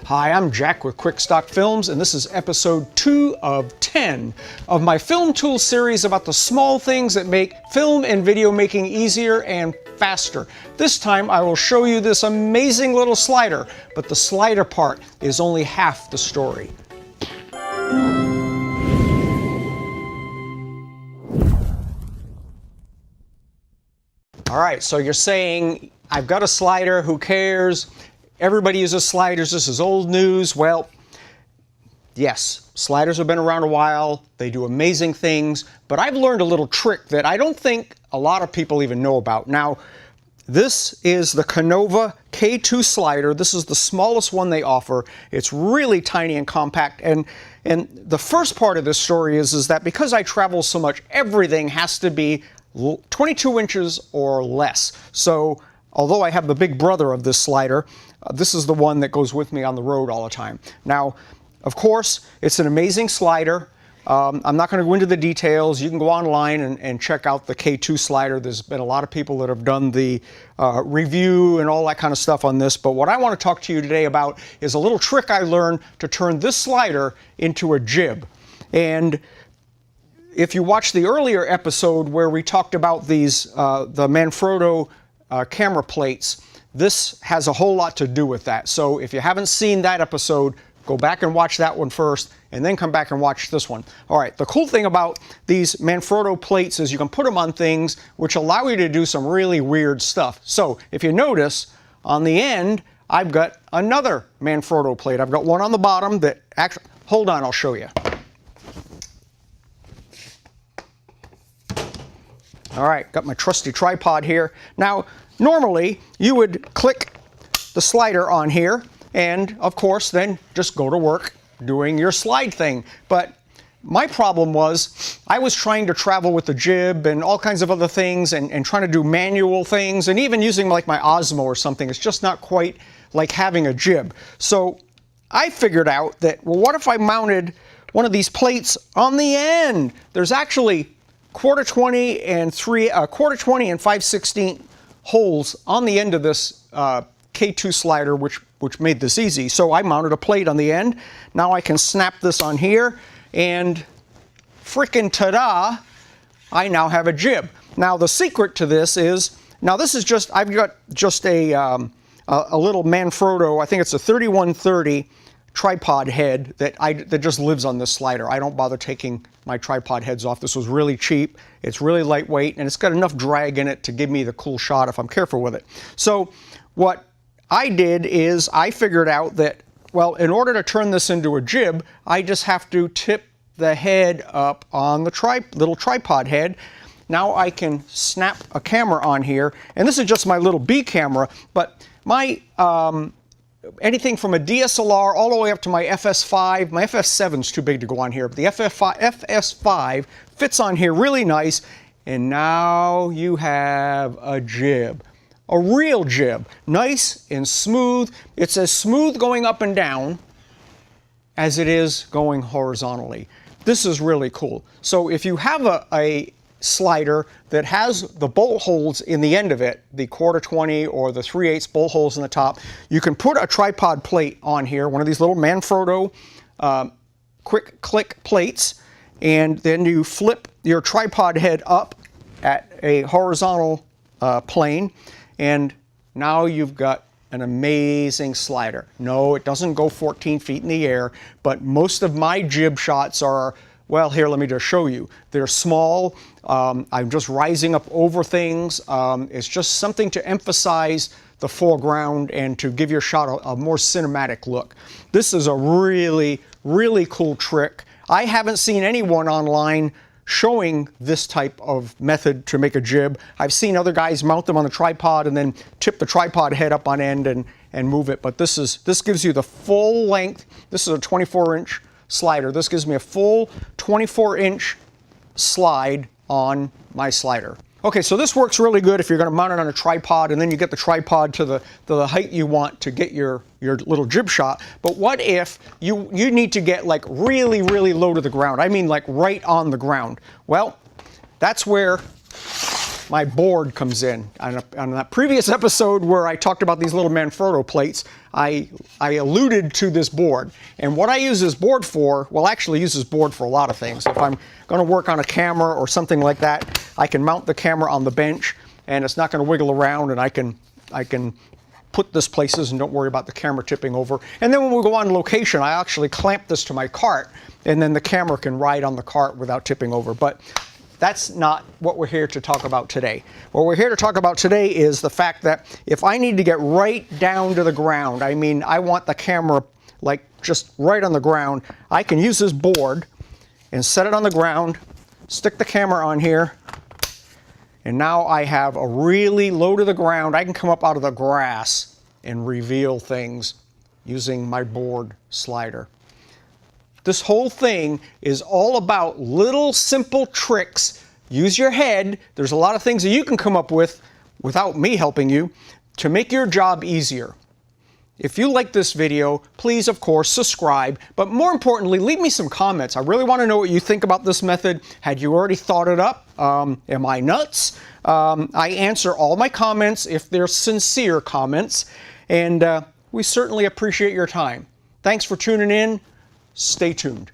Hi, I'm Jack with QuickStock Films, and this is episode 2 of 10 of my film tool series about the small things that make film and video making easier and faster. This time I will show you this amazing little slider, but the slider part is only half the story. All right, so you're saying, I've got a slider, who cares? Everybody uses sliders, this is old news. Well, yes, sliders have been around a while, they do amazing things, but I've learned a little trick that I don't think a lot of people even know about. Now, this is the Konova K2 slider. This is the smallest one they offer. It's really tiny and compact, and the first part of this story is that because I travel so much, everything has to be 22 inches or less. So, although I have the big brother of this slider, this is the one that goes with me on the road all the time. Now, of course, it's an amazing slider. I'm not going to go into the details. You can go online and check out the K2 slider. There's been a lot of people that have done the review and all that kind of stuff on this. But what I want to talk to you today about is a little trick I learned to turn this slider into a JIB. And if you watched the earlier episode where we talked about these, the Manfrotto camera plates, this has a whole lot to do with that. So if you haven't seen that episode, go back and watch that one first, and then come back and watch this one. All right, the cool thing about these Manfrotto plates is you can put them on things which allow you to do some really weird stuff. So if you notice, on the end, I've got another Manfrotto plate. I've got one on the bottom that actually, hold on, I'll show you. All right, got my trusty tripod here. Now, normally you would click the slider on here and, of course, then just go to work doing your slide thing. But my problem was I was trying to travel with the JIB and all kinds of other things and trying to do manual things, and even using like my Osmo or something. It's just not quite like having a JIB. So I figured out that, well, what if I mounted one of these plates on the end? There's actually quarter 20 and 5/16 holes on the end of this K2 slider, which made this easy. So I mounted a plate on the end. Now I can snap this on here, and frickin' ta-da, I now have a JIB. Now the secret to this is, now this is just, I've got just a little Manfrotto, I think it's a 3130 tripod head that just lives on this slider. I don't bother taking my tripod heads off. This was really cheap. It's really lightweight, and it's got enough drag in it to give me the cool shot if I'm careful with it. So what I did is I figured out that, well, in order to turn this into a JIB, I just have to tip the head up on the little tripod head. Now I can snap a camera on here, and this is just my little B camera, but my anything from a DSLR all the way up to my FS5. My FS7 is too big to go on here, but the FS5 fits on here really nice, and now you have a JIB. A real JIB. Nice and smooth. It's as smooth going up and down as it is going horizontally. This is really cool. So if you have a slider that has the bolt holes in the end of it, the quarter 20 or the 3/8 bolt holes in the top, you can put a tripod plate on here, one of these little Manfrotto quick click plates, and then you flip your tripod head up at a horizontal plane, and now you've got an amazing slider. No, it doesn't go 14 feet in the air, but most of my JIB shots are, well, here, let me just show you. They're small. I'm just rising up over things. It's just something to emphasize the foreground and to give your shot a more cinematic look. This is a really, really cool trick. I haven't seen anyone online showing this type of method to make a JIB. I've seen other guys mount them on the tripod and then tip the tripod head up on end and move it. But this gives you the full length. This is a 24-inch slider. This gives me a full 24-inch slide on my slider. Okay, so this works really good if you're going to mount it on a tripod, and then you get the tripod to the height you want to get your little JIB shot. But what if you need to get like really, really low to the ground? I mean like right on the ground. Well, that's where my board comes in. On that previous episode where I talked about these little Manfrotto plates, I alluded to this board. And what I use this board for, well, actually use this board for a lot of things. If I'm going to work on a camera or something like that, I can mount the camera on the bench and it's not going to wiggle around, and I can put this places and don't worry about the camera tipping over. And then when we go on location, I actually clamp this to my cart, and then the camera can ride on the cart without tipping over. But that's not what we're here to talk about today. What we're here to talk about today is the fact that if I need to get right down to the ground, I mean, I want the camera like just right on the ground, I can use this board and set it on the ground, stick the camera on here, and now I have a really low to the ground. I can come up out of the grass and reveal things using my board slider. This whole thing is all about little simple tricks. Use your head. There's a lot of things that you can come up with without me helping you to make your job easier. If you like this video, please, of course, subscribe, but more importantly, leave me some comments. I really want to know what you think about this method. Had you already thought it up? Am I nuts? I answer all my comments if they're sincere comments, and we certainly appreciate your time. Thanks for tuning in. Stay tuned.